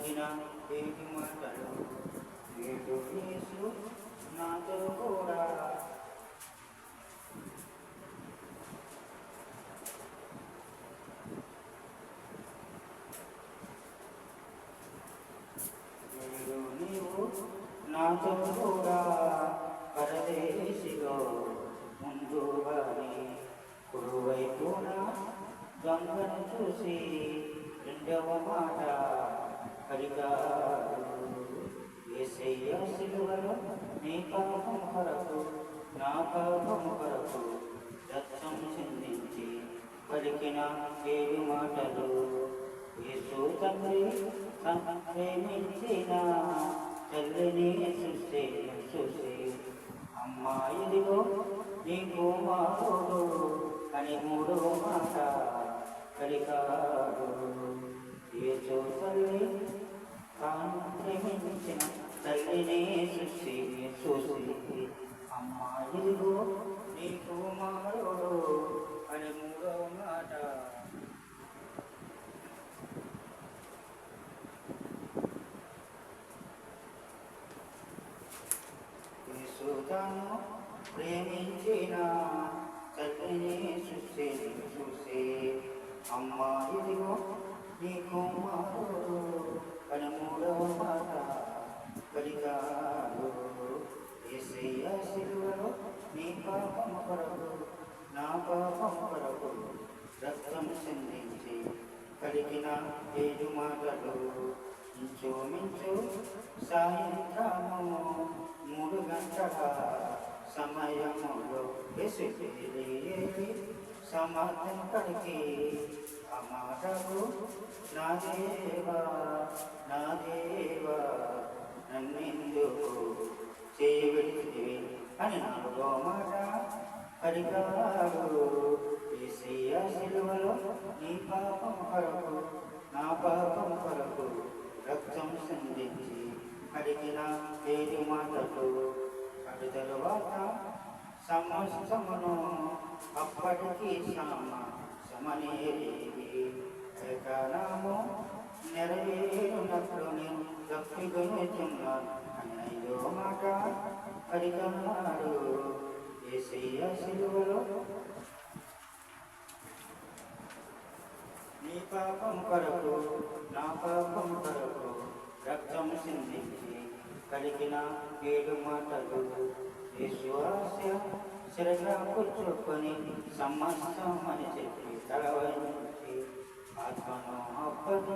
పలికిన ఏటి మాటలు ఏడు యేసు నాతో కూడా. ఏడు నీవు నాతో కూడా పరదేశిలో ముందుగాని కురువైపున దొంగను చూసి రెండవ మాట అడిగాడు. యేసయ్య సిలువలో నీ పాపం కొరకు నా పాపం కొరకు రక్తం చిందించి పలికిన ఏడు మాటలు. యేసు తండ్రి ప్రేమించిన తల్లిని చూసి అమ్మా ఇదిగో నీ కుమారుడు అని మూడో మాట పలికాడు. యేసు తల్లి ప్రేమించిన తల్లిని చూసి అమ్మా ఇదిగో నీ కుమారుడు అని మూడో మాట. యేసును ప్రేమించిన తల్లిని చూసి అమ్మా ఇదిగో నీ కుమారుడు అని మూడవ మాట పలికాడు. యేసయ్య సిలువలో నీ పాపము కొరకు నా పాపము కొరకు రక్తం చిందించి పలికిన ఏడు మాటలు. ఇంచుమించు సాయంత్రము 3 గంటల సమయములో సమాధం కడికి ఆ మాటలు నా దేవా నన్నెందుకు చేయబడితివి అని 4వ మాట పలికాడు. యేసయ్య సిలువలో నీ పాపం కొరకు నా పాపం కొరకు రక్తం చిందించి పలికిన ఏడు మాటలు. అటు తరువాత సమస్తమును అప్పటికి సమనేవి ఏకనాము నెరవేరునట్లు నేను తప్పికొనుచున్నాను అని 5వ మాట పలికినాడు. యేసయ్య సిలువలో నీ పాపం కొరకు నా పాపం కొరకు రక్తం చిందించి పలికిన ఏడు మాటలు. విశ్వాస శిరగా కూర్చొని సమస్తం అని చెప్పి తలవంచి ఆత్మను అప్పటి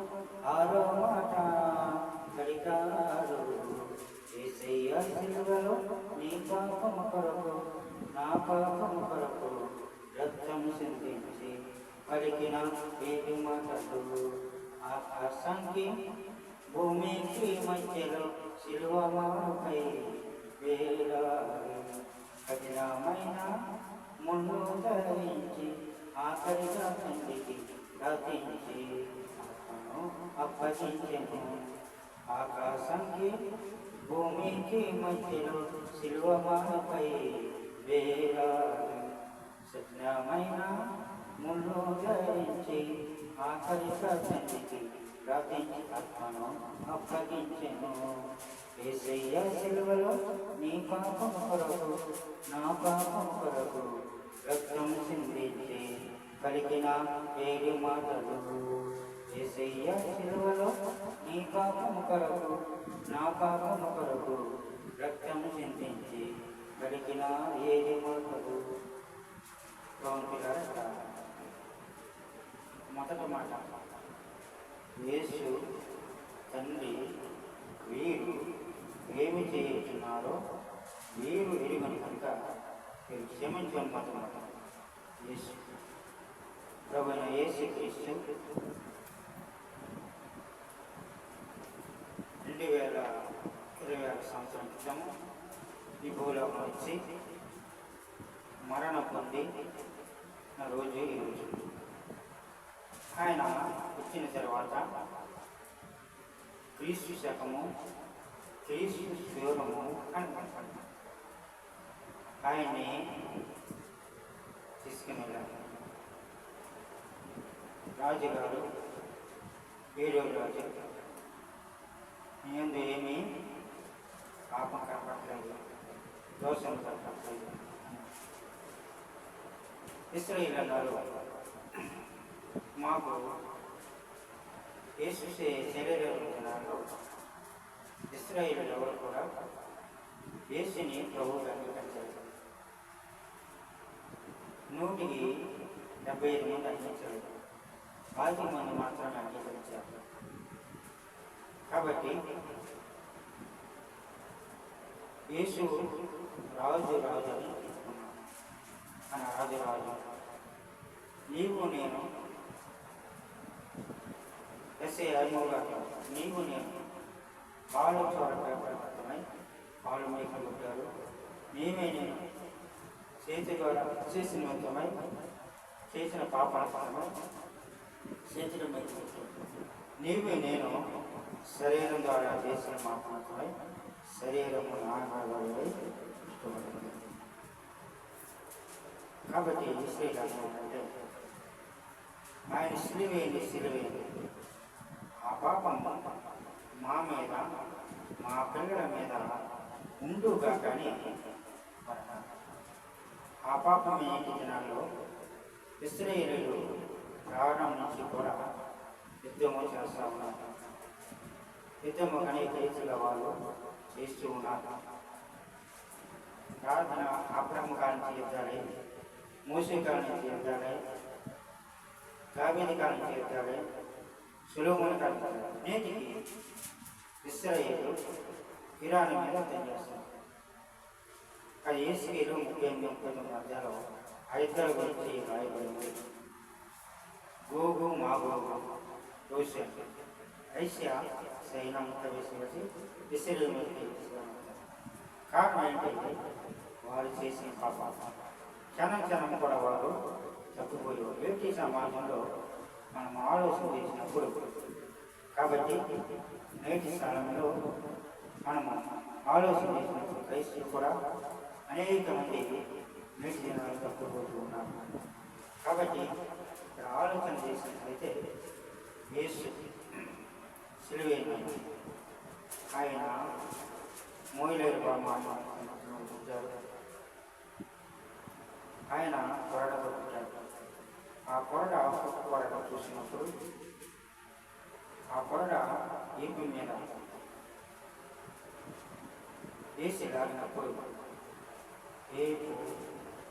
6వ మాట పలికాడు. యేసయ్య సిలువలో నీ పాపం కొరకు నా పాపం కొరకు రక్తం చిందించి పలికిన ఏడు మాటలు. ఆకాశానికి భూమికి మధ్యలో సిలువపై వేలాడి కఠినమైన ముళ్ళు ధరించి ఆఖరిగా తండ్రికి ప్రార్థించి ఆత్మను అప్పగించెను. ఆకాశానికి భూమికి మధ్యలో సిలువపై వేలాడి కఠినమైన ముళ్ళు ధరించి ఆఖరిగా తండ్రికి ప్రార్థించి ఆత్మను అప్పగించెను. యేసయ్య సిలువలో నీ పాపం కొరకు నా పాపం కొరకు రక్తం చిందించి పలికిన ఏడు మాటలు. యేసయ్య సిలువలో నీ పాపం కొరకు నా పాపం కొరకు రక్తం చిందించి పలికిన ఏడు మాటలు. మొదటి మాట, యేసు తండ్రి వీరు ఏమి చేయుచున్నారో వీరు ఎరుగని కనుక మీరు క్షమించమని మాట. యేసు ప్రభువైన యేసుక్రీస్తు 2026 సంవత్సరం క్రితము ఈ భూలోకం వచ్చి మరణం పొంది నా రోజు ఈరోజు. ఆయన వచ్చిన తర్వాత క్రీస్తు శకము క్రీస్తు శూరము కనపడుతుంది. ఆయన్ని తీసుకుని వెళ్ళారు. రాజుగారు 7వ రాజు నేను ఏమీ పాపం కనపడలేదు, దోషం కనపడలేదు. ఇశ్రాయేలు అన్నారు, మాకు యేసు శరీరంలో ఇశ్రాయేలు ఎవరు కూడా యేసుని ప్రభువుగా అంగీకరించారు. 175 మంది అంగీకరించారు, 5 మంది మాత్రమే అంగీకరించారు. కాబట్టి యేసు రాజు రాజు అని రాజు రాజు, నీవు నేను నీవు నేను పాలు చూడటమై పాలు మేకలు పుట్టారు, మేమే నేను చేతి ద్వారా చేసిన మొత్తమై చేసిన పాపాలమై చేతుల మీద నీవే నేను శరీరం ద్వారా చేసిన మాత్రమై శరీరము నాగబడి ఇష్టపడుతుంది. కాబట్టి అంటే ఆయన సిలువేది ఆ పాపం మా మీద మా పిల్లల మీద ఉండుగా, కానీ ఆ పాపం ఏంటి దినాల్లో ఇశ్రాయేలీయులు ప్రారంభం నుంచి కూడా యుద్ధము చేస్తూ ఉన్నారు. యుద్ధము అనేక రీతిగా వాళ్ళు చేస్తూ ఉన్నారు. ప్రార్థన అబ్రహము కాలం నుంచి యుద్ధాలే, మోసే కాలం నుంచి యుద్ధాలే, దావీదు కాలం నుంచి యుద్ధాలే, సొలొమోను కాలం నుంచి. నేటికి ఇశ్రాయేలు ఇరాన్ మీద యుద్ధం చేస్తారు. అది యేసుకేలు 38-39 మధ్యలో ఆ యుద్ధాల గురించి రాయబడింది. గోగు మాగోగు రోషన్ ఐసియా సైన్యం ప్రవేశించి ఇశ్రాయేలు మీదకి కారణం ఏంటంటే వారు చేసిన పాపం. క్షణం కూడా వారు తప్పిపోయేవారు. వ్యక్తి సమాజంలో మనం ఆలోచన చేసినప్పుడు, కాబట్టి నేటి స్థలంలో మనం ఆలోచన చేసినప్పుడు క్రైస్తవులు కూడా అనేక మంది నేటి దినాలు తప్పిపోతూ ఉన్నారు. కాబట్టి ఇక్కడ ఆలోచన చేసినట్లయితే యేసు సిలువైన ఆయన మోయలేరు పుట్టారు, ఆయన కొరడతో పుట్టాడు. ఆ కొరడ చూసినప్పుడు ఆ కొరడ ఏపీ మీద వేసి లాగినప్పుడు ఏపు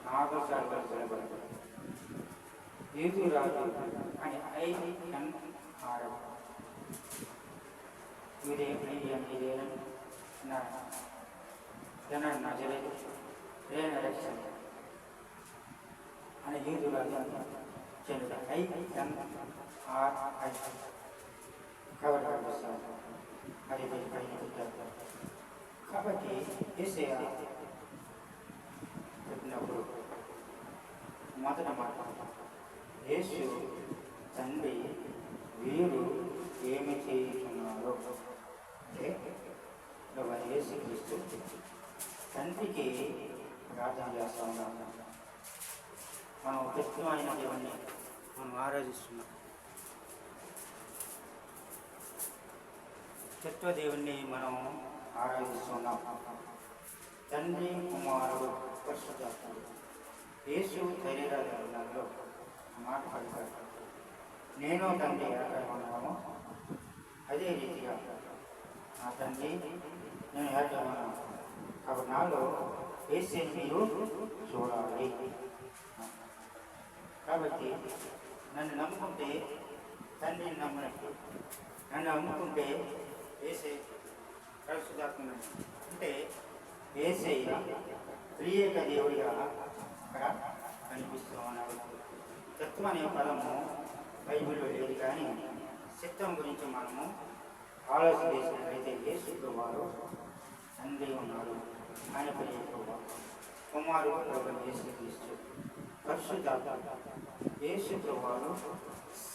నాగసాలుగా నిలబడి ఏదు రాజు అని అని ఏదు రాజు చెందుతారు. కాబట్టి అది పెట్టారు. కాబట్టి యేసయ్య చెప్పినప్పుడు మొదట మాట, యేసు తండ్రి వీరు ఏమి చేయుచున్నారో అంటే యేసుక్రీస్తు తండ్రికి ప్రార్థన చేస్తూ ఉన్నాము. మనం కృష్ణమైన దేవుణ్ణి మనం ఆరాధిస్తున్నాం. దేవుణ్ణి మనం ఆరాధిస్తున్నాం. తండ్రి కుమారుడు పరిశుద్ధాత్ముడు యేసు శరీరాలలో మాట పలికాడు, నేను తండ్రి ఏకమన్నాము, అదే రీతిగా నా తండ్రి నేను ఏకమన్నాను. కాబట్టి నాలో యేసుని మీరు చూడాలి. కాబట్టి నన్ను నమ్ముకుంటే తండ్రిని నమ్మినట్టు, నన్ను నమ్ముకుంటే యేసే పరిశుద్ధాత్మ అంటే యేసయ్య ప్రియక దేవుడిగా అక్కడ కనిపిస్తూ ఉన్నాడు. తత్వం అనే పదము బైబిల్లో లేదు, కానీ చిత్తం గురించి మనము ఆలోచన చేసినట్లయితే యేసు వారు తండ్రి ఉన్నాడు, ఆయన ప్రియ కుమారుడు యేసుక్రీస్తు పరిశుద్ధాత్మ యేసు వారు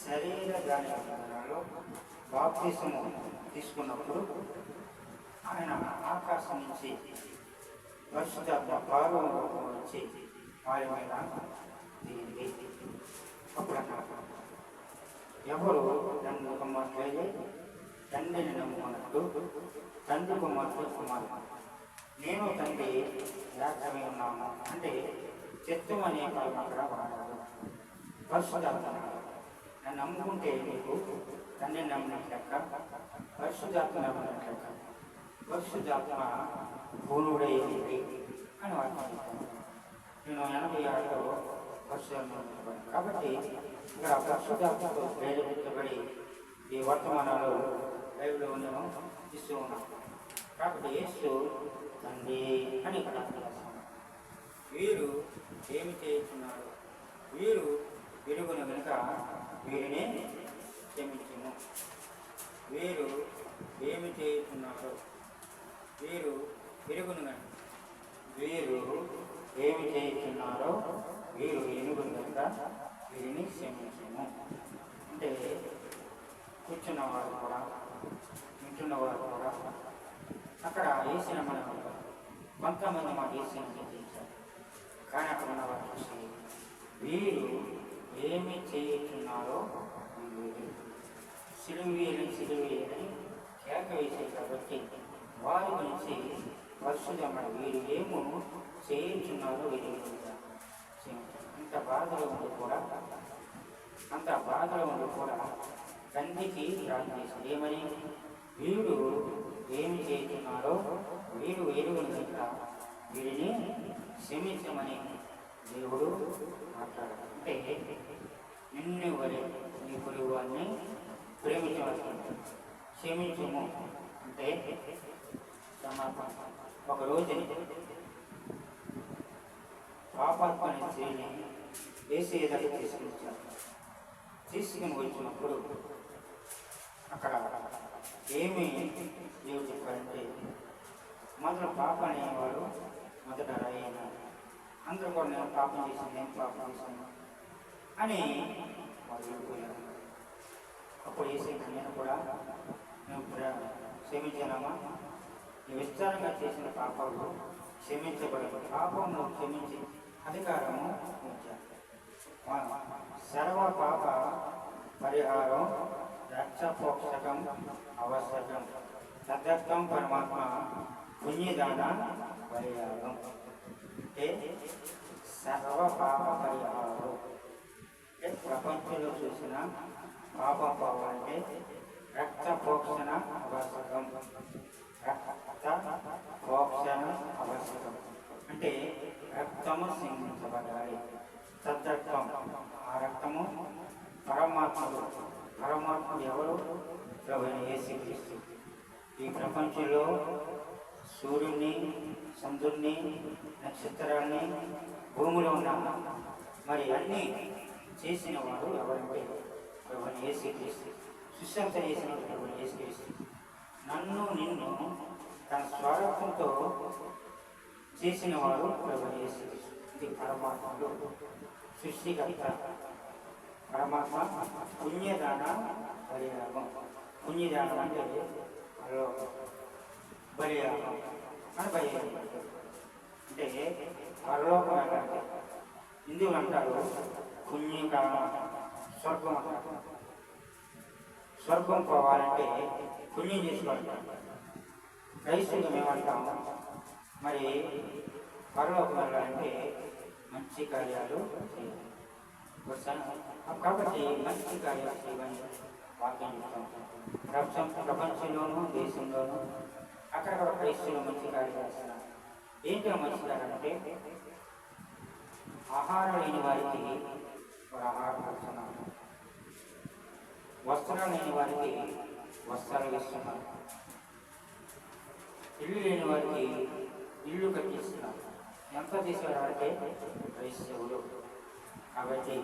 శరీర దానిలో బాప్తిసము తీసుకున్నప్పుడు ఆయన ఆకాశం నుంచి పరిశుద్ధాత్మ పార్వలో వచ్చి వారి మీద దిగింది. అప్పుడు ఎవరు నన్ను కుమార్తె తండ్రిని నమ్ముకున్నట్టు తండ్రి కుమారుడు కుమారుడు నేను తండ్రి ఏకమై ఉన్నాము అంటే చిత్తం అనే పదం అక్కడ వాడారు. పరిశుద్ధాత్మ నన్ను నమ్ముకుంటే నీకు తండ్రిని నమ్మినట్లు లెక్క, పరిశుద్ధాత్మ నమ్మినట్లు లెక్క. పరిశుద్ధాత్మ పూర్ణుడై అని వాడుతాను. నేను 86లో పరిశుద్ధాత్మ కాబట్టి ఇక్కడ పరిశుద్ధాత్మతో ప్రేరేపించబడి ఈ వర్తమానాలు బైబిల్లో నేను ఇస్తూ ఉన్నాను. కాబట్టి యేసు తండ్రి అని ఇక్కడ వీరు ఏమి చేస్తున్నారు, వీరు వెలుగును కనుక వీరిని క్షమించును. వీరు ఏమి చేస్తున్నారు, వీరు వెలుగును కనుక వీరు ఏమి చేస్తున్నారో వీరు వెలుగును కనుక వీరిని క్షమించును. అంటే కూర్చున్నవారు కూడా వింటున్నవారు కూడా అక్కడ వేసిన మనం కొంతమంది మాట వేసిన చేయించారు. కానీ అక్కడ ఉన్నవారు చూసి వీరు ఏమి చేస్తున్నారో సిలువేయని కేక వేసారు. కాబట్టి వారి గురించి పరిశుద్ధమైన వీరు ఏమో చేయించున్నారో వీరు అంత బాధలో ఉండి కూడా తండ్రికి ప్రార్థన చేశారు. ఏమని? వీడు ఏమి చేస్తున్నారో వీడు వెలుగును కనుక వీరిని క్షమించమని దేవుడు మాట్లాడారు. అంటే నిన్ను వలె నీ పొరుగు వారిని ప్రేమించవలసి, క్షమించము అంటే క్షమాపణ. ఒక రోజుని పాపాత్మని స్త్రీని యేసయ్య దగ్గర తీసుకుని వచ్చినప్పుడు అక్కడ ఏమి దేవుడు చెప్పారంటే, మొదలు పాప అనేవాడు మొదట రాయన అందరూ కూడా నేను పాపం చేశాను అని వాళ్ళు వెళ్ళిపోయారు. అప్పుడు వేసే నేను కూడా నువ్వు క్షమించానమ్మా, నువ్వు విస్తారంగా చేసిన పాపాలు క్షమించబడదు, పాపము క్షమించి అధికారము ఉంచారు. సర్వ పాప పరిహారం రక్షపోక్షకం అవసరం తదర్థం పరమాత్మ పుణ్యదాన పరిహారం. అంటే సర్వ పాప పరిహారం అంటే ప్రపంచంలో చూసిన పాప పోవాలంటే రక్తపోక్షణ అవసరం. రక్తపోక్షణ అవసరం అంటే రక్తము సింహించబడాలి. తదర్థం ఆ రక్తము పరమాత్ముడు ఎవరు? ప్రభువైన యేసుక్రీస్తు. ఈ ప్రపంచంలో సూర్యుడిని, చంద్రుడిని, నక్షత్రాన్ని, భూమిలో ఉన్న మరి అన్నీ చేసిన వాడు ఎవరంటే ప్రభువైన యేసుక్రీస్తు. సృష్టి చేసిన ప్రభువైన యేసుక్రీస్తు. నన్ను నిన్ను తన స్వరూపంతో చేసిన వాడు ప్రభువైన యేసుక్రీస్తు. ఇది పరమాత్ముడు, సృష్టికర్త. పరమాత్మ పుణ్యదాన బలియాగం. పుణ్యదానం అంటే బలియాగం అని బలియాగం అంటే పరలోకం అంటే హిందువులు అంటారు పుణ్యకాలం, స్వర్గం అంటారు. స్వర్గం పోవాలంటే పుణ్యం చేసుకోవాలి. క్రైస్తవం ఏమంటాం, మరి పరలోకం వెళ్ళాలంటే మంచి కార్యాలు చేయాలి. కాబట్టి మంచి కార్యాలు చేయమని వాక్యం చెప్తాం. ప్రపంచంలోనూ దేశంలోనూ అక్కడక్కడ క్రైస్తవులు మంచి కార్యాలు చేస్తున్నారు. ఏంటో మంచి కార్యాలు అంటే ఆహారం లేని వారికి వారు ఆహారం ఇస్తున్నారు, వస్త్రాలు లేని వారికి వస్త్రాలు ఇస్తున్నారు, ఇల్లు లేని వారికి ఇల్లు కట్టిస్తున్నారు. ఎంత చేసేవారంటే క్రైస్తవులు. కాబట్టి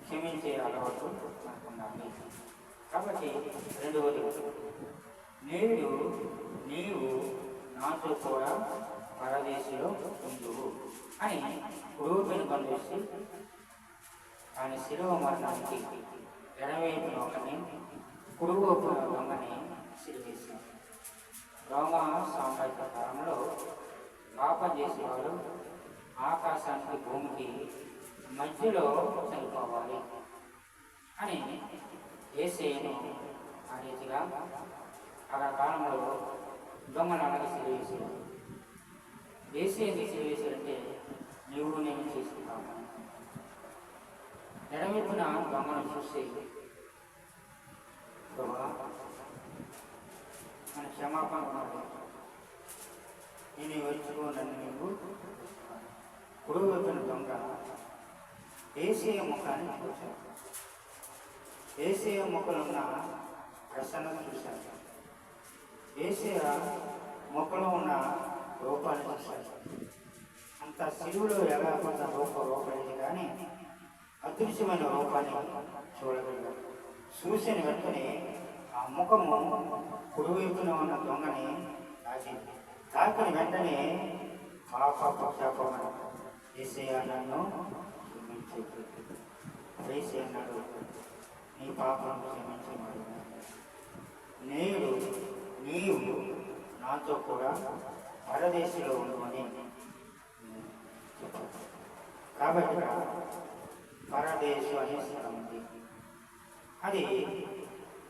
క్షమించే అలవాటు ఉండాలి. కాబట్టి రెండవది, నీవు నాతో కూడా పరదేశంలో ఉండువు అని రూపిని బంధించి ఆయన శిలువ మరణానికి ఎడవైపున ఒకని కుడివైపున దొంగని సిలివేశారు. రోమా సాంఘిక కాలంలో పాపం చేసేవాడు ఆకాశానికి భూమికి మధ్యలో చనిపోవాలి అని యేసయ్యను ఆ రీతిగా ఆ కాలంలో దొంగలు అలాగే సిరివేశారు. వేసి ఎందుకు సిరివేశారంటే నీవు నేను చేసుకుంటాము. ఎడవైపున దొంగను చూసి మన క్షమాపణ నేను వచ్చుకో నన్ను నీవు. కుడి వైపున దొంగ ఏసీయ ముఖాన్ని చూశాను. ఏసీయ ముఖలున్న ప్రసన్నత చూశాను. ఏసీయ ముఖలో ఉన్న రూపాన్ని చూశాను. అంత సిలువలో ఎలా కొంత రూపలేదు కానీ అదృశ్యమైన రూపాన్ని చూడగలిగాడు. చూసిన వెంటనే ఆ ముఖము కుడివైపున ఉన్న దొంగని తాకింది. తాకిన వెంటనే పాపక్షాపమని ఏసయ్య నన్ను క్షమించు. ఏసయ్య అన్నాడు, నీ పాపం క్షమించమడు. నేడు నీవు నాతో కూడా పరదేశంలో ఉండమని చెప్పాడు. కాబట్టి పరదేశం అనే స్థలం ఉంది. అది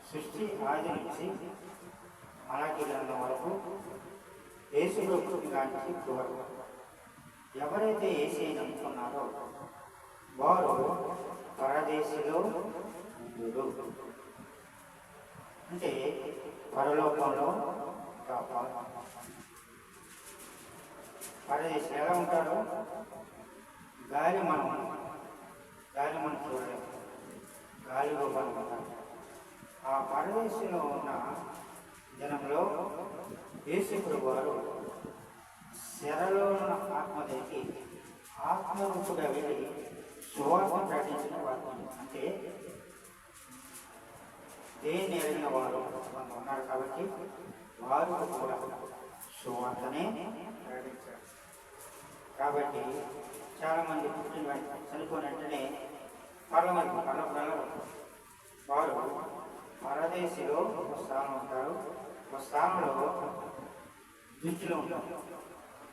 సృష్టి ఆది నుంచి మలాకి గ్రంథం వరకు యేసులో పుట్టినానికి వరకు ఎవరైతే యేసుని నమ్ముకున్నారో వారు పరదేశంలో ఉండురు. అంటే పరలోకంలో పరదేశం ఎలా ఉంటారో గాలి మనం చూడలేము. గాలి రూపాలు ఉంటారు. ఆ పరదేశంలో ఉన్న జనంలో యేసుడు వారు శరలో ఉన్న ఆత్మదేకి ఆత్మరూపుగా వెళ్ళి సువార్త ప్రకటించిన వారు. అంటే దేన్ని ఎరిగిన వారు ఉన్నారు కాబట్టి వారు కూడా సువార్తనే ప్రకటించారు. కాబట్టి చాలామంది పుట్టిన చనిపోయిన వెంటనే పరలోకి వారు పరదేశిలో ఒక స్థానం ఉంటారు. ఒక స్థానంలో దృష్టిలో ఉంటారు.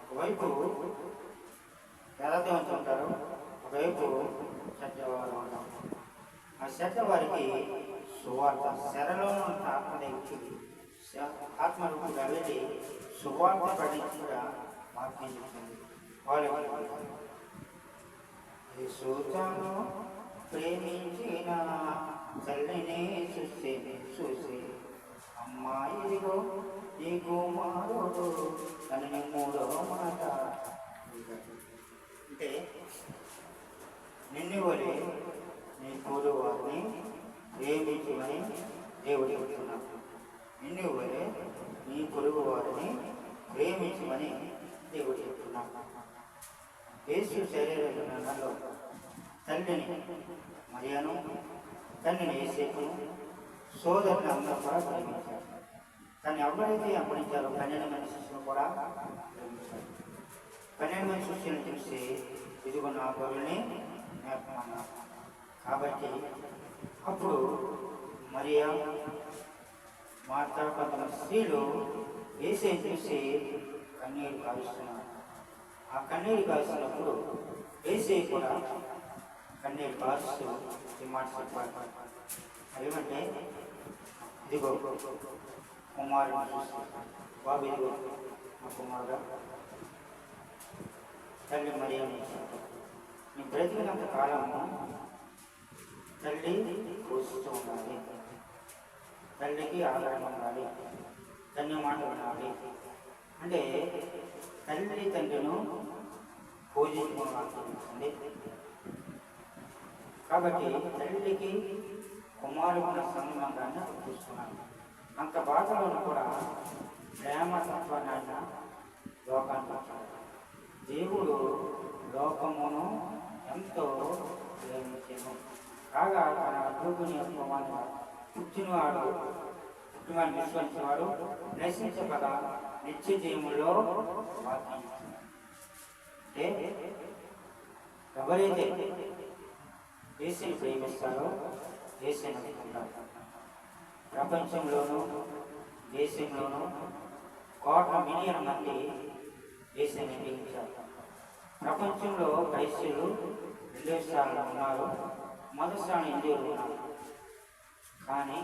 ఒకవైపు యథార్థవంతులు ఉంటారు, ఒకవైపు చెడ్డవారు ఉంటారు. ఆ చెడ్డవారికి సువార్త శరలో ఉన్న ఆత్మదేవికి ఆత్మరూపంగా వెళ్ళి సువార్త ప్రకటించగా వాక్యం చెప్తుంది. వాళ్ళు యేసును ప్రేమించిన తల్లిని చూసి అమ్మాయిదిగో ఈ కుమారుడు తనని మూడో మాట. అంటే నిన్ను వలె నీ పొరుగు వారిని ప్రేమించమని దేవుడు చెబుతున్నాడు. నిన్ను వలె నీ పొరుగు వారిని ప్రేమించమని దేవుడు చెబుతున్నాడు. యేసు శరీరంలో తండ్రిని మరియను, తండ్రిని యేసేపును, సోదరుని అందరూ కూడా ప్రేమించారు. తను ఎవరైతే అప్పగించారో 12 మంది శిష్యులు కూడా ప్రేమించారు. 12 మంది శిష్యులను చూసి ఇదిగో నా గొర్రెల్ని మేపమన్నారు. కాబట్టి అప్పుడు మరియా, మార్తా, కొంతమంది స్త్రీలు యేసుని చూసి కన్నీరు కావిస్తున్నారు. ఆ కన్నీరు కాల్చినప్పుడు యేసు కూడా కన్నీరు కాల్స్తూ ఈ మాట చెప్పాలి. ఏమంటే ఇదిగో కుమారుడు బాబు, ఇదిగో మా కుమారుడు. తల్లి మరియమ్మ, నీ బ్రతికినంత కాలము తల్లి పోషిస్తూ ఉండాలి, తల్లికి ఆధారం ఉండాలి, ధన్య మాట ఉండాలి. అంటే తల్లి తండ్రిను పూజించుకోవాలి. కాబట్టి తల్లికి కుమారుడు సంబంధాన్ని చూసుకున్నాను. అంత బాధలను కూడా ప్రేమ తత్వాన్ని ఆయన లోకానికి వచ్చాడు. దేవుడు లోకమును ఎంతో ప్రేమించాను. కాగా తన దూకుని పుట్టినవాడు పుట్టినవాడిని విశ్వసించేవాడు నశించక నిత్య జీవుల్లో వాక్యం. అంటే ఎవరైతే యేసుని ప్రేమిస్తారో యేసుని నమ్ముకుంటారు. ప్రపంచంలోనూ దేశంలోనూ 1 మిలియన్ మంది యేసుని ప్రేమించారు. ప్రపంచంలో క్రైస్తవులు 2వ స్థానంలో ఉన్నారు, మొదటి స్థానం హిందువులు ఉన్నారు. కానీ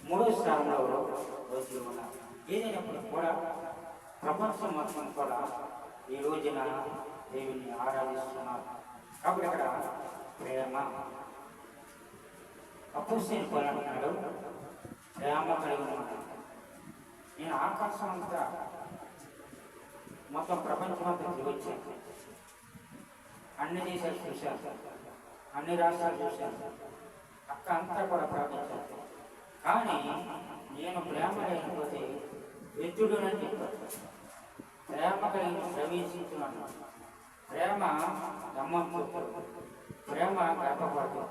మూడో స్థానంలో రోజులు ఉన్నారు. ఏదైనప్పుడు కూడా ప్రపంచం మొత్తం కూడా ఈ రోజున దేవుని ఆరాధిస్తున్నారు. కాబట్టి అక్కడ ప్రేమ అపోస్తలుని పౌలు ప్రేమ కలిగి ఉన్నాడు. నేను ఆకాశం అంతా మొత్తం ప్రపంచం అంతా తిరిగొచ్చాను, అన్ని దేశాలు చూశాను, అన్ని రాష్ట్రాలు చూశాను, అంతా కూడా ప్రార్థించాను. కానీ నేను ప్రేమ లేకపోతే వ్యక్తుడునని చెప్పాను. ప్రేమ కలిగి ప్రవేశించున్నాను. ప్రేమ దమ్మం, ప్రేమ గర్భపడదు,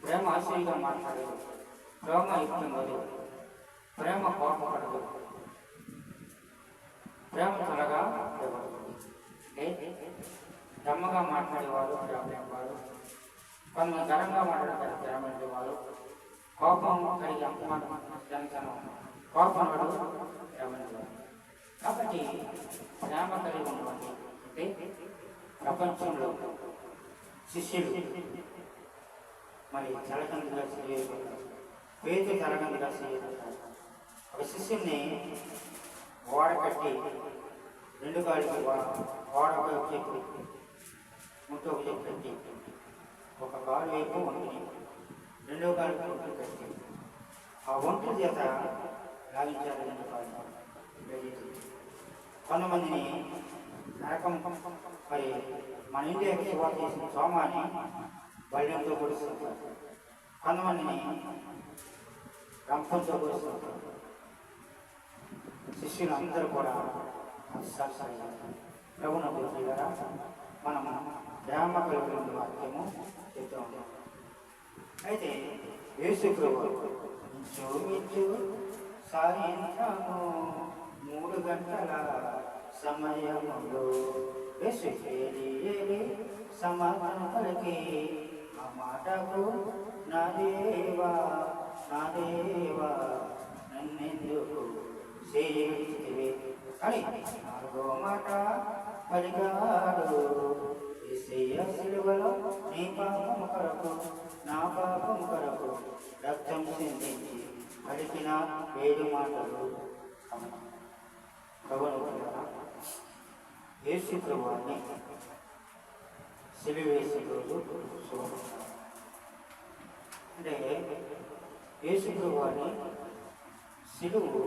ప్రేమ అసూయగా మాట్లాడదు, ప్రేమ ఇవ్వదు, ప్రేమ కోపపడదు, ప్రేమ త్వరగా దమ్మగా మాట్లాడేవారు ప్రేమవారు, కొంతమంది ఘనంగా మాట్లాడతారు ప్రేమవారు, కోపం కలిగి అపమానం కోపపడు ప్రేమవారు. కాబట్టి ప్రేమ కలిగి ఉన్నవాడు అంటే ప్రపంచంలో శిష్యులు మరి తలకందుగా చేయబడతారు, పేరు తలకందుగా చేయబడతారు. ఒక శిష్యుని ఓడ కట్టి రెండు గాలికి ఓడపై చెప్పి ముట్టొక చెప్పు కట్టి ఒక గాలి వైపు వంటిని రెండో గాలికి ఒంటి కట్టి ఆ ఒంటి చేత లాగించారు. రెండు గాలి కొంతమందిని నరకం మరి మన ఇండియాకి సేవ చేసిన సోమాన్ని బల్యంతో కొడుస్తుంటారు, కొంతమందిని రంపంతో కొడుస్తుంటారు. శిష్యులు అందరూ కూడా ప్రభువును కదా మనం ప్రేమ కలిగిన వాక్యము చెప్తూ ఉంటాం. అయితే యేసు ప్రభువు ఇంచు సాయంత్రము 3 గంటల సమయములో యేసు సమాధానం పలికి ఆ మాటకు నా దేవా నన్నెందుకు చేయగలిగితే అని 4వ మాట పలికాడు. యేసయ్య సిలువలో నీ పాపము కొరకు నా పాపము కొరకు రక్తం చిందించి పలికిన 7 మాటలు. యేసు ప్రభువుని సిలువ వేసే రోజు అంటే యేసు ప్రభువుని సిలువు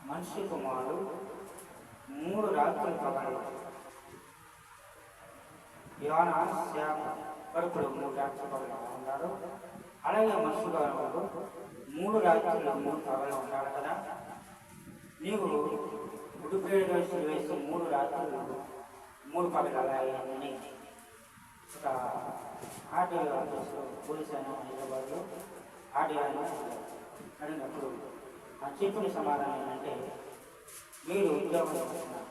మనిషి కుమారుడు 3 రాత్రులు పగలు కడుపులో 3 రాత్రులు పగలు ఉన్నాడు. అలాగే మనిషి కుమారుడు 3 రాత్రులు 3 పగలు ఉంటాడు కదా. నీవు ఉడిపేడు వయసు వేసి 3 రాత్రులు 3 పగలు అలాగే ఒక ఆటో పోలీసు హైదరాబాద్లో ఆటో అడిగినప్పుడు ఆ చెప్పిన సమాధానం ఏంటంటే, మీరు ఉద్యోగం చేస్తున్నారు,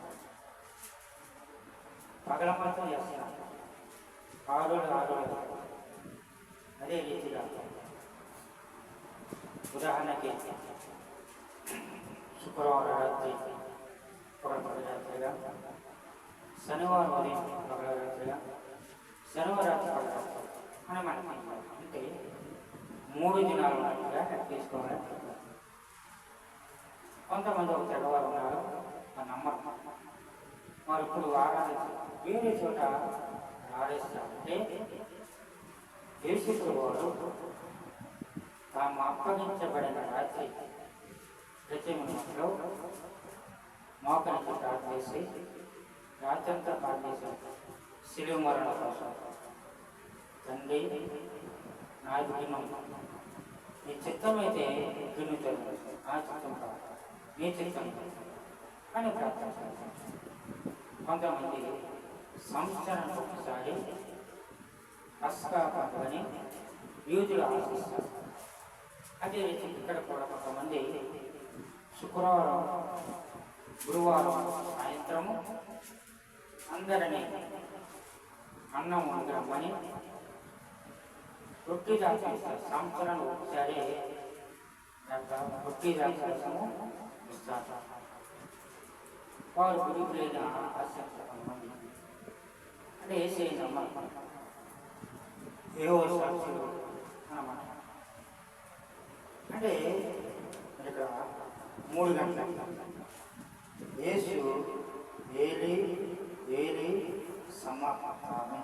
పగల మాత్రం చేస్తున్నారు, 6 రోజులు అదే రీతిగా ఉదాహరణకి శుక్రవారం రాత్రి పగల రాత్రిగా, శనివారం ఉదయం పగల రాత్రిగా, శనివారం రాత్రి పగల రాత్రి అని మనం అంటే 3 దినాలు ఉన్నట్టుగా తీసుకోవాలి. కొంతమంది ఒక తెల్లవారు ఉన్నారు, ఆ నమ్మకం మరి ఇప్పుడు వేరే చోట ఆడేస్తారంటే యేసు వారు తాము అప్పగించబడిన రాత్రి ప్రతిమలో మోకరించి ప్రార్థన చేసి రాత్రంతా ప్రార్థన చేశారు. శిలువ మరణ కోసం తండ్రి నా దినం నీ చిత్తం అయితే దున్నుతాను, ఆ చిత్తం కాదు నీ చిత్తం అని ప్రార్థించారు. కొంతమంది సంవత్సరానికి ఒకసారి పస్కా పండుగని యూదులు ఆశిస్తారు. అదే రీతి ఇక్కడ కూడా కొంతమంది శుక్రవారం గురువారం సాయంత్రము అందరినీ అన్నం వండమని రొట్టి దాచేస్తారు. సంవత్సరానికి ఒకసారి రొట్టి దాచేసము ఇస్తారు. వారు గురువులైన ఆశించమంది అంటే వేసే నమ్మకం ఏవో సాక్షులు అన్నమాట. అంటే ఇక్కడ 3 గంటల యేసు ఏలి ఏలి సమాధానం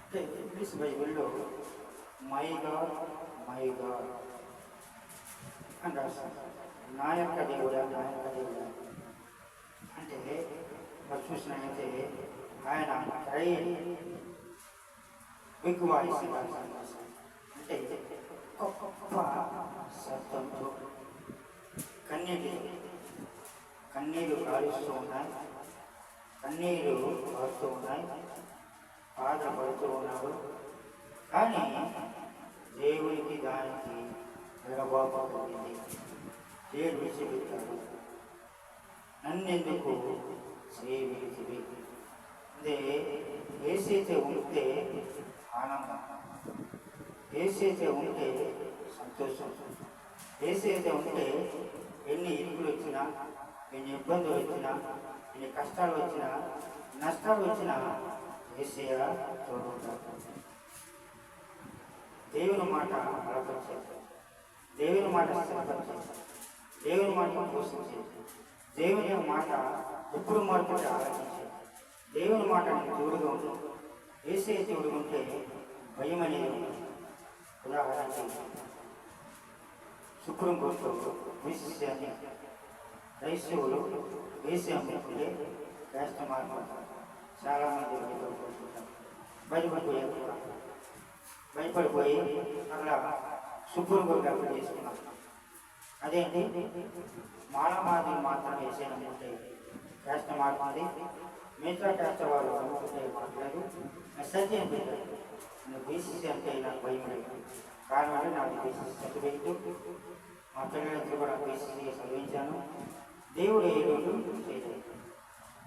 అంటే ఇంగ్లీష్ బైబిల్లో మై గాడ్ అని రాస్తారు. నా యొక్క దేవుడా అంటే మరి చూసినట్లయితే ఆయన క్రై బిగ్ వాయిస్ అంటే గొప్ప శబ్దంతో కన్నీళ్ళు కాలుస్తూ ఉన్నాయి, కన్నీళ్ళు కారుతూ ఉన్నాయి, బాధపడుతూ ఉన్నారు. కానీ దేవుడికి దానికి ఎడబాపడింది. దేవుడు విడిచిపెట్టాడు. నన్నెందుకు సేవించివి అంటే ఏసైతే ఉంటే ఆనందం, ఏసైతే ఉంటే సంతోషం, ఏసైతే ఉంటే ఎన్ని ఇరుకులు వచ్చినా, ఎన్ని ఇబ్బందులు వచ్చినా, ఎన్ని కష్టాలు వచ్చినా, నష్టాలు వచ్చినా ఏసయ్య తోడుంటాడు. దేవుని మాట బలపరిచేది, దేవుని మాట స్థిరపరిచేది, దేవుని మాట పోషించేది, దేవుని మాట ఎప్పుడు మార్పుంటే ఆలోచించేది, దేవుని మాట తోడుగా ఉంటుంది. ఏసయ్య తోడుగా ఉంటే భయం అనేది. ఉదాహరణకి సుప్రీంకోర్టు విషయాన్ని క్రైస్తవులు వేసి అమ్ముకుంటే రాష్ట్ర మార్పు చాలామంది భయపడిపోయి అలా సుప్రీంకోర్టు అప్లై చేసుకున్నాం. అదేంటి మానవాది మాత్రం వేసేయనుకుంటే రాష్ట్ర మార్పుది, మిగతా రాష్ట్ర వాళ్ళు అమ్ముకుంటే మాట్లాడు సత్యం పెట్టారు. బీసీసీ అంటే నాకు భయం లేదు. కారణం అంటే నాకు బీసీసీ సర్టిఫికెట్, మా పిల్లలందరూ కూడా బీసీసీ చదివించాను. దేవుడు ఏ రోజు చేయలేదు.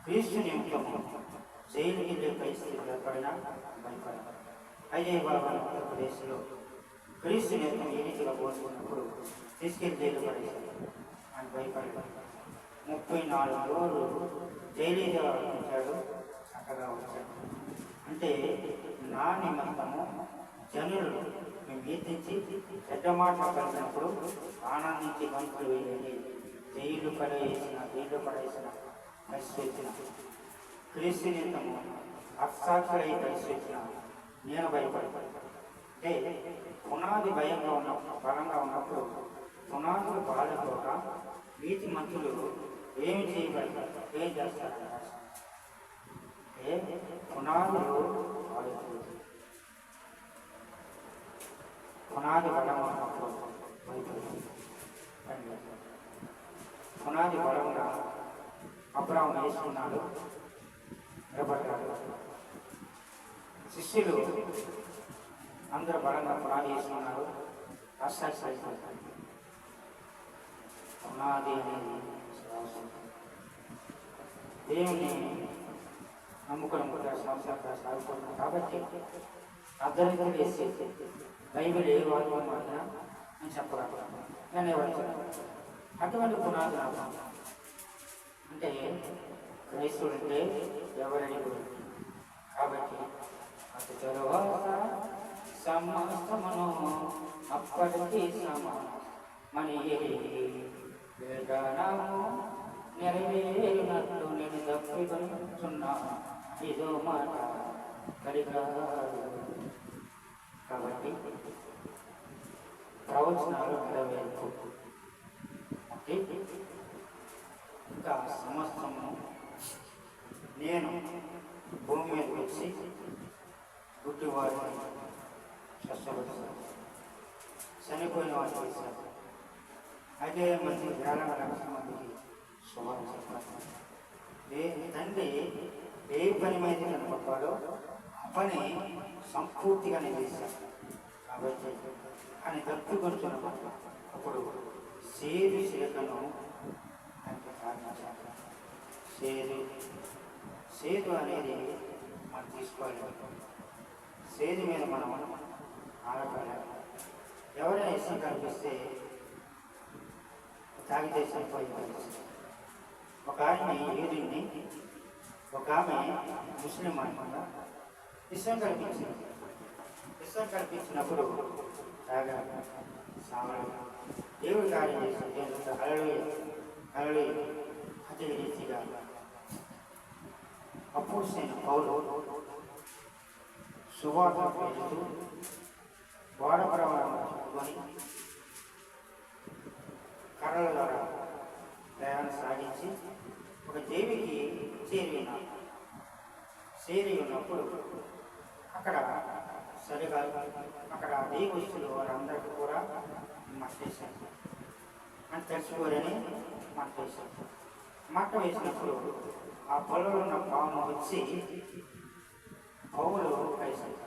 క్రీస్తు నిమిత్తము జైలుకి వెళ్ళే పరిస్థితులు ఏర్పడినా భయపడాలి. హైదరాబాద్ ఆంధ్రప్రదేశ్లో క్రీస్తు నిమిత్తం ఏ రీతిగా పోసుకున్నప్పుడు తీసుకెళ్ళి జైలు పడేశారు అని భయపడ్డాడు. 34 రోజులు జైలు ఉంచాడు. చక్కగా వచ్చాడు. అంటే నా నిమిత్తము జనులు మేము గీతించి పెద్ద మాట కలిగినప్పుడు ఆనందించి గంతులు వేయండి. జైలు పడేసిన కలిసి వచ్చిన క్రీస్తు నిమిత్తము అక్షాక్షరై కలిసి వచ్చిన నేను భయపడతాను. అంటే పునాది భయంగా ఉన్నప్పుడు, బలంగా ఉన్నప్పుడు పునాదులు బాధపోక నీతి మంత్రులు ఏమి చేయబడతారు, ఏం చేస్తారు? పునాదులు పునాది బలంగా ఉన్నప్పుడు భయపడుతుంది. పునాది బలంగా అబ్రాహం వేసుకున్నాడు, నిలబడ్డాడు. శిష్యులు అందరూ బలంగా పునాది వేసుకున్నారు. అశాస్త్ర పునాది అనేది దేవుని నమ్ముకుని సంవత్సరాలు సాగుతున్నాం కాబట్టి అర్థంగా వేసి బైబిల్ ఏ వాక్యం మాత్రం అని చెప్పగలను. నేను అటువంటి పునాది అంటే క్రైస్తవుడు అంటే ఎవరని కాబట్టి అటు తరువాత సమస్తమును అప్పటికీ మన వేదనము నెరవేరినట్లు నేను తప్పికొనుచున్నా ఇదో మాట కడిగా. కాబట్టి ప్రవచనాలు నెరవేర్పు అంటే ఇంకా సమస్తము నేను భూమి మీద వచ్చి గుడ్డివారిని కష్టపడతాను, చనిపోయిన వారిని చేశాను. అదే మంది వేల లక్షల మందికి శుభ్రం చెప్పాలి. తండ్రి ఏ పని మీద కనపడ్డాడో ఆ పని సంపూర్తిగా నేను చేశాను. కాబట్టి ఆయన తప్పుకొంటున్నప్పుడు అప్పుడు సేదు శిలకను ఆయనకు ప్రార్థించాలి. సేదు అనేది మనం తీసుకోవాలి. సేదు మీద మనం ఆడపడాలి. ఎవరైనా ఇష్టం కనిపిస్తే తాగితే చనిపోయింది. ఒక ఆయన యూదుని, ఒక ఆమె ముస్లిం అనకుండా ఇష్టం కనిపించింది. ఇష్టం కనిపించినప్పుడు తాగాలి, సావాలి. దేవుడు కార్యం చేశాడు. దేవుడు హల్లెలూయా హల్లెలూయా. అదే రీతిగా అపోస్తలుడైన పౌలు సువార్త చేస్తూ వాడ ప్రమాణం చెప్పుకొని కర్రల ద్వారా ప్రయాణం సాగించి ఒక దేవికి చేరి ఉన్నప్పుడు అక్కడ సరిగా అక్కడ దేవస్తులు వారందరికీ కూడా మట్టేశారు. అని తెలుసుకోరని మట్ట వేసినప్పుడు ఆ పొలంలో ఉన్న పాము వచ్చి పౌలు వేశారు.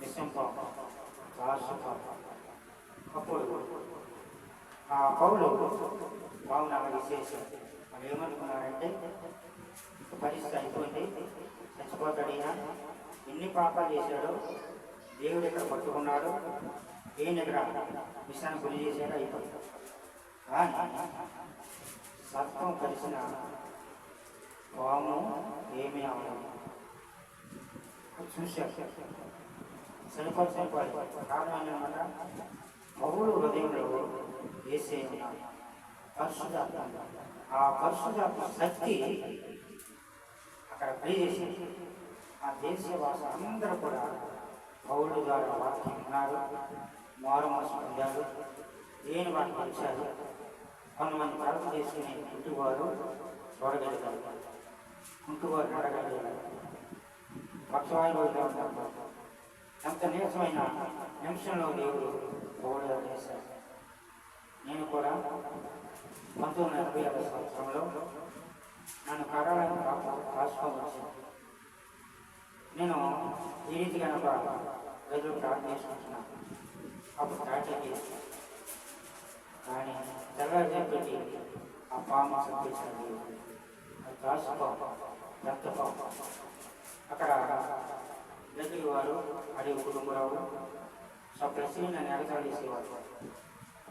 విషం పాము, రాసు పాము. అప్పుడు ఆ పౌలు పావును అలా విశేషారు. వాళ్ళు ఏమనుకున్నారంటే పరిస్థితి అయిపోయింది, చచ్చిపోతాడైనా, ఎన్ని పాపాలు చేశాడో, దేవుడు ఇక్కడ పట్టుకున్నాడు, ఈయన ఇక్కడ విషయాన్ని గురి చేశాడో అయిపోతాడు. కానీ సత్వం కలిసిన పాము ఏమీ అవ్వలేదు. చూశారు, సరిపోయి కారణం అనమాట. పౌలు హృదయంలో వేసే పరిశుద్ధాత్మ, ఆ పరిశుద్ధాత్మ శక్తి అక్కడ ప్రేరేసి ఆ దేశవాస అందరూ కూడా పౌలు ద్వారా వాక్యం ఉన్నారు, మారుమనసు పొందారు, దేని వాటికి వచ్చారు. కొంతమంది ప్రార్థన చేసుకుని ఇంటివారు చూడగలిగారు, ఇంటివారు నడగలిగారు. పక్షవాయువు ఎంత నీరసమైన నిమిషంలో దేవుడు పౌలు చేశారు. నేను కూడా 1986 సంవత్సరంలో నన్ను కరాలను రాసుకోవచ్చు. నేను ఈ రీతిగా గదులు ప్రార్థన చేసుకుంటున్నాను. అప్పుడు స్టార్ట్ కానీ తెల్లజేపటి ఆ పాము చంపేసింది. అది రాసుకో రక్తపాము. అక్కడ దగ్గర వారు అడవి కుటుంబరావు ప్రశ్న నన్ను ఎగతాళిసేవారు.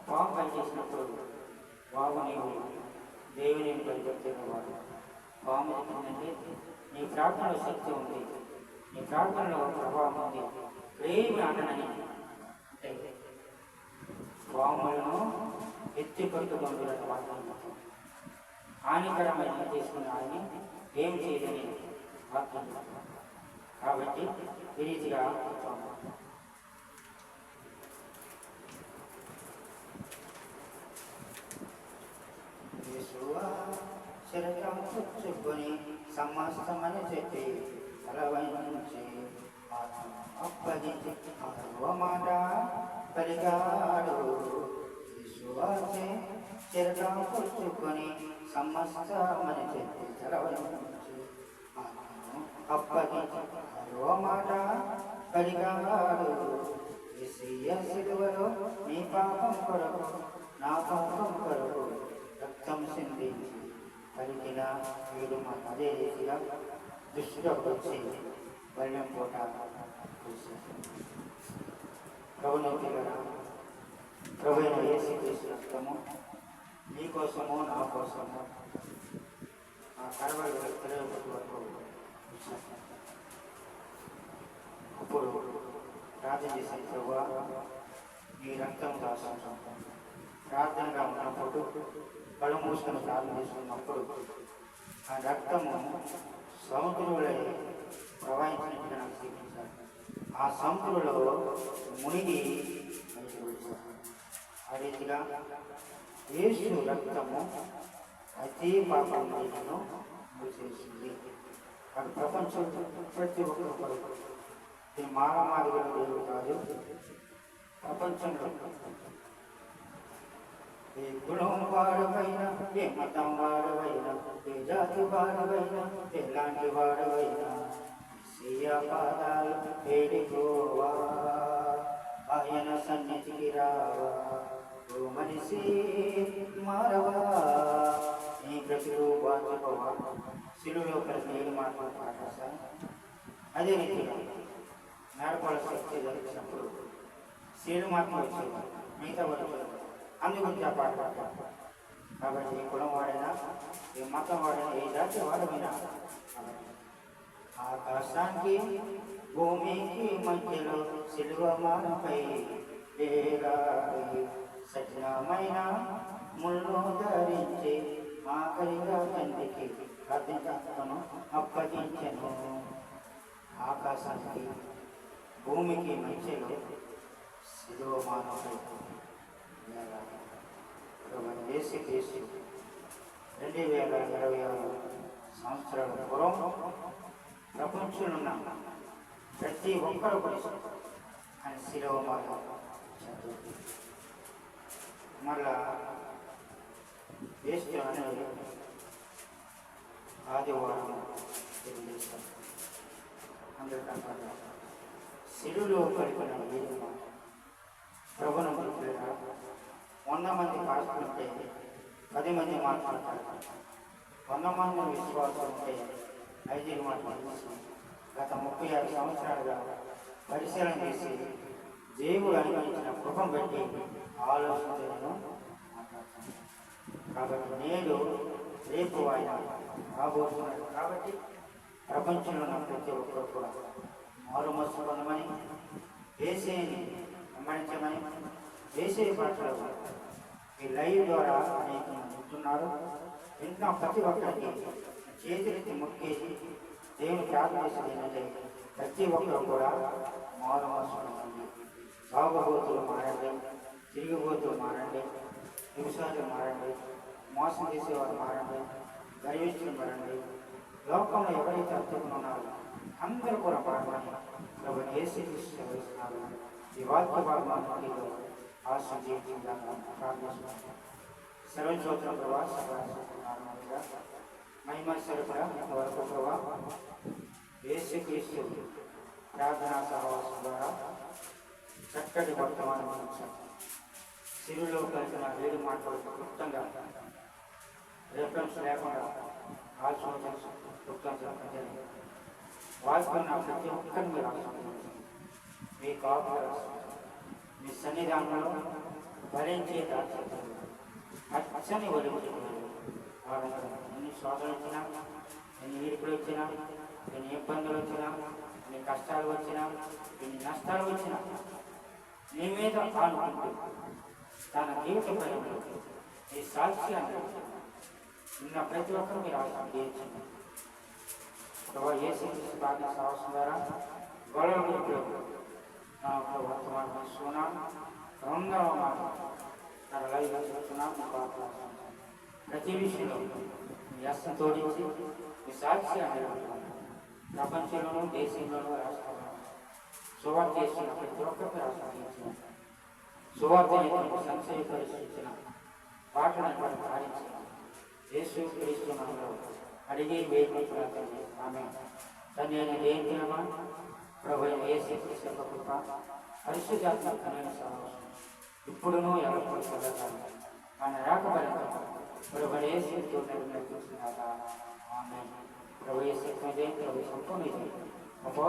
పాము పనిచేసినప్పుడు బాబు నీవు దేవుని పరిగెత్తేవాడు. పాము ఏంటంటే నీ ప్రార్థనలో శక్తి ఉంది, నీ ప్రార్థనలో ప్రభావం ఉంది, ప్రేమి అనని అంటే పాములను ఎత్తి కొడుకుతుందని వాక్యం. హానికరమైన తీసుకుని ఆయన ఏం చేయదని వాక్యం. కాబట్టి ఈ రీతిగా శరీరం పుచ్చుకొని సమస్తమని చెప్పి అలవైంచి అప్పగించి మాట పరిగాడు. విశ్వాసే శరీరం పుచ్చుకొని సమస్తమని చెప్పి అలవైంచి అప్పగించి మాట పరిగాడు. సిలువలో నీ పాపం కొరకు నా పాపం కొరకు రక్తం సిందించి పలికిన వీడు మా అదే రీతిగా దృష్టిలోకి వచ్చి బల్యం పూట ప్రభునోకి కదా ప్రభుత్వ యేసుక్రీస్తు రక్తము నీకోసము నా కోసము ఆ కరవలు తెలియబడి వరకు అప్పుడు ప్రార్థన చేసిన ప్రభువా నీ రక్తం దాసం ప్రార్థనగా ఉన్నప్పుడు కళ్ళు మూసుకొని ప్రార్థన చేసుకున్నప్పుడు ఆ రక్తము సముద్రంలో ప్రవహించినట్టుగా నాకు చూపించారు. ఆ సముద్రంలో మునిగి ఆ రీతిగా యేసు రక్తము అతి పాపములను మూసేసింది. అది ప్రపంచం ప్రతి ఒక్కరు ఈ మానవాదిగా దేవుడు కాదు. ప్రపంచంలో ఏ కులం వాడవైనా, ఏ మతం వాడవైనా, ఏ జాతి వాడవైనా, ఎలాంటి వాడవైనా పాదాలు వేడిపోవా, ఆయన సన్నిధికి రావా, ఓ మనిషి మారవా, నీ ప్రతిలో బాధ్యపవా. శిలువలో ప్రతి ఏడు మాటలు పాఠశాల అదే రీతిగా మేడపాల శక్తి జరిగినప్పుడు శీలు మాత్రం వచ్చేవారు, మిగతా వచ్చేవారు. అందుగురించి ఆ పాట పాడతారు. కాబట్టి ఏ కులం వాడైనా, ఏ మతం వాడైనా, ఏ జాతి వాడమైనా ఆకాశానికి భూమికి మధ్యలో సిలువ మానపై వేలాడి సజ్జనమైన ముళ్ళు ధరించి ఆఖరిగా తండ్రికి ప్రార్థించను అప్పగించెను. ఆకాశానికి భూమికి మధ్యలో శిలువ మానవుడు యేసుక్రీస్తు 2026 సంవత్సరాల పూర్వం ప్రపంచంలో ఉన్న ప్రతి ఒక్కరు కూడా ఆయన శిలువ మానవ మళ్ళా వేస్తూ అనేది ఆదివారం తెలియజేస్తారు. అందుకన్నా శిలువలో కలిపిన వీరు ప్రభును 100 మంది కాస్తుంటే 10 మంది మాట్లాడతారు. 100 మంది విశ్వాసం ఉంటే 5 మాట్లాడుతుంది. గత 36 సంవత్సరాలుగా పరిశీలన చేసి దేవుడు అనుభవించిన కృపను బట్టి ఆలోచించలను మాట్లాడుతాను. కాబట్టి నేడు రేపు ఆయన రాబోతున్నాడు. కాబట్టి ప్రపంచంలో ఉన్న ప్రతి ఒక్కరు కూడా మారుమనసు పొందమని, యేసుని వెంబడించమని, యేసు పాటలు ఈ లైవ్ ద్వారా అనేక చెప్తున్నారు. ఇంకా ప్రతి ఒక్కరికి చేతులెత్తి మొక్కేసి దేవుని ప్రార్థన చేసేది ప్రతి ఒక్కరు కూడా మారుమనసు పొందండి. సాగుబోతులు మారండి, తిరిగిబోతులు మారండి, వ్యవసాయాలు మారండి, మోసం చేసేవారు మారండి, గర్విస్తులు మారండి. లోకంలో ఎవరైతే అర్థకున్నారో అందరూ కూడా మారమని ప్రభుని యేసుక్రీస్తున్నారు. ఈ వాక్య భాగంలో ఆశీర్వదించగా ప్రార్థిస్తున్నాను. సర్వచోత్ర ప్రభావ మహిమ సరఫరా వరకు ప్రభావ యేసుక్రీస్తు ప్రార్థనా సహవాసం ద్వారా చక్కటి వర్తమానం ఇచ్చారు. సిరులో కలిసిన 7 మాటలు క్లుప్తంగా రెఫరెన్స్ లేకుండా ఆలోచన క్లుప్తంగా వాక్యం ప్రతి ఒక్కరిని మీరు ఆలోచించారు. మీ కాపులు మీ సన్నిధానంలో భరించే దాచుతారు. అచ్చని వదిలించుకున్నారు. ఎన్ని శోధనలు వచ్చినా, ఎన్ని ఈడుపులు వచ్చినా, ఎన్ని ఇబ్బందులు వచ్చినా, ఎన్ని కష్టాలు వచ్చినా, ఎన్ని నష్టాలు వచ్చినా నీ మీద ఆనుకుంటూ తన జీవిత ప్రయోజనం ఈ సాక్ష్యాన్ని నిన్న ప్రతి ఒక్కరు మీరు ఆశించండి. ప్రభావ యేసుక్రీస్తు ప్రార్థన సహవాసం ద్వారా గొడవలు వర్తమానం ఇస్తున్నాం. రెండవ మాట తన లైవ్ చెప్తున్నాం. ప్రతి విషయంలో మీ అస్తం తోడించి మీ సాక్ష్యాన్ని ప్రపంచంలోనూ, దేశంలోనూ, రాష్ట్రంలో సువార్త చేస్తున్న ప్రతి ఒక్కరికి ఆశ్రయించిన సువార్త సంశయ పరిశీలించిన పాటలను ధారించిన యేసుక్రీస్తు నామములో అడిగి వేడుకుంటున్నాను. ఆమె తండ్రి అయిన దేవునిమా ప్రభువైన యేసుక్రీస్తు యొక్క కృప పరిశుద్ధాత్మ కన్యక సహవాసం ఇప్పుడును ఎల్లప్పుడూ సదాకాలం ఆయన రాకబడిన ప్రభువైన యేసుక్రీస్తు నిర్ణయించుకున్నాక ఆమె ప్రభు యేసుక్రీస్తు సంపూర్ణ అపోహ